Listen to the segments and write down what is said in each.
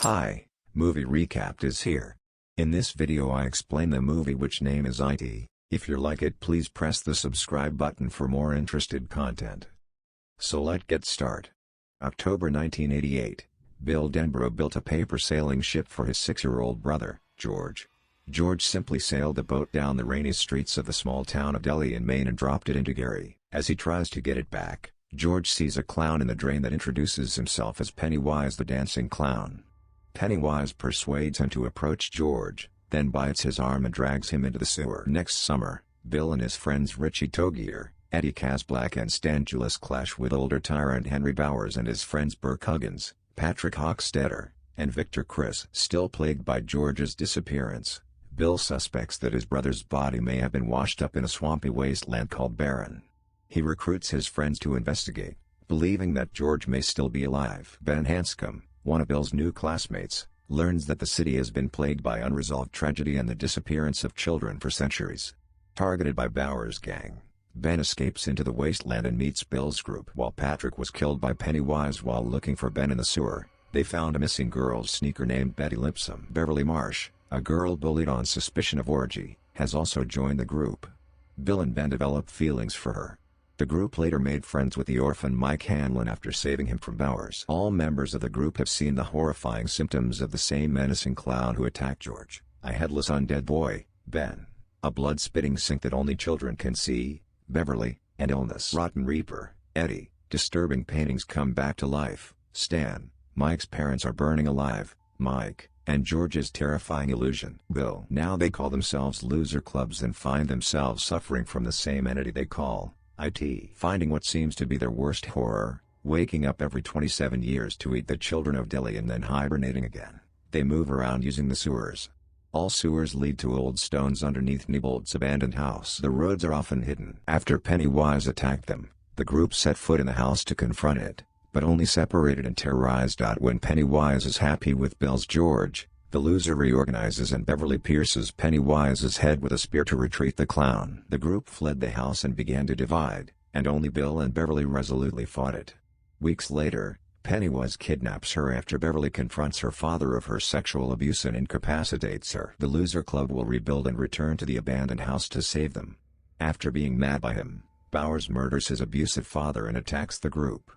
Hi, Movie Recapped is here. In this video I explain the movie which name is IT. If you like it, please press the subscribe button for more interested content. So let's get start. October 1988, Bill Denbrough built a paper sailing ship for his 6-year-old brother, George. George simply sailed the boat down the rainy streets of the small town of Delhi in Maine and dropped it into Gary. As he tries to get it back, George sees a clown in the drain that introduces himself as Pennywise the dancing clown. Pennywise persuades him to approach George, then bites his arm and drags him into the sewer. Next summer, Bill and his friends Richie Togier, Eddie Casblack and Stan Julis clash with older tyrant Henry Bowers and his friends Burke Huggins, Patrick Hockstetter, and Victor Criss. Still plagued by George's disappearance, Bill suspects that his brother's body may have been washed up in a swampy wasteland called Barren. He recruits his friends to investigate, believing that George may still be alive. Ben Hanscom, one of Bill's new classmates, learns that the city has been plagued by unresolved tragedy and the disappearance of children for centuries. Targeted by Bowers' gang, Ben escapes into the wasteland and meets Bill's group. While Patrick was killed by Pennywise while looking for Ben in the sewer, they found a missing girl's sneaker named Betty Lipsome. Beverly Marsh, a girl bullied on suspicion of orgy, has also joined the group. Bill and Ben develop feelings for her. The group later made friends with the orphan Mike Hanlon after saving him from Bowers. All members of the group have seen the horrifying symptoms of the same menacing clown who attacked George: a headless undead boy, Ben; a blood-spitting sink that only children can see, Beverly; and illness. Rotten Reaper, Eddie; disturbing paintings come back to life, Stan; Mike's parents are burning alive, Mike; and George's terrifying illusion, Bill. Now they call themselves loser clubs and find themselves suffering from the same entity they call IT. Finding what seems to be their worst horror, waking up every 27 years to eat the children of Delhi and then hibernating again, they move around using the sewers. All sewers lead to old stones underneath Niebold's abandoned house. The roads are often hidden. After Pennywise attacked them, the group set foot in the house to confront it, but only separated and terrorized. When Pennywise is happy with Bill's George, the loser reorganizes and Beverly pierces Pennywise's head with a spear to retreat the clown. The group fled the house and began to divide, and only Bill and Beverly resolutely fought it. Weeks later, Pennywise kidnaps her after Beverly confronts her father of her sexual abuse and incapacitates her. The loser club will rebuild and return to the abandoned house to save them. After being mad by him, Bowers murders his abusive father and attacks the group.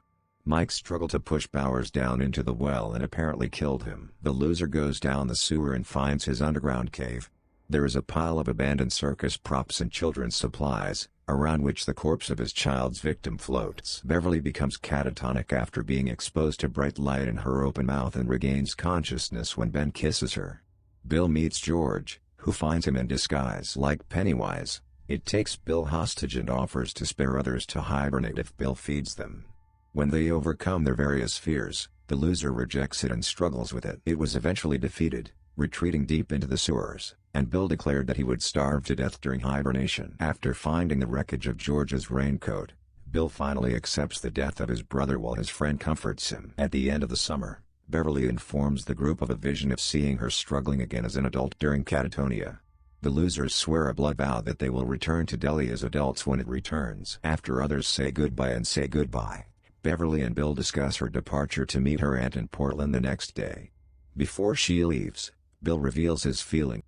Mike struggled to push Bowers down into the well and apparently killed him. The loser goes down the sewer and finds his underground cave. There is a pile of abandoned circus props and children's supplies, around which the corpse of his child's victim floats. Beverly becomes catatonic after being exposed to bright light in her open mouth and regains consciousness when Ben kisses her. Bill meets George, who finds him in disguise. Like Pennywise, it takes Bill hostage and offers to spare others to hibernate if Bill feeds them. When they overcome their various fears, the loser rejects it and struggles with it. It was eventually defeated, retreating deep into the sewers, and Bill declared that he would starve to death during hibernation. After finding the wreckage of George's raincoat, Bill finally accepts the death of his brother while his friend comforts him. At the end of the summer, Beverly informs the group of a vision of seeing her struggling again as an adult during catatonia. The losers swear a blood vow that they will return to Delhi as adults when it returns. After others say goodbye, Beverly and Bill discuss her departure to meet her aunt in Portland the next day. Before she leaves, Bill reveals his feeling.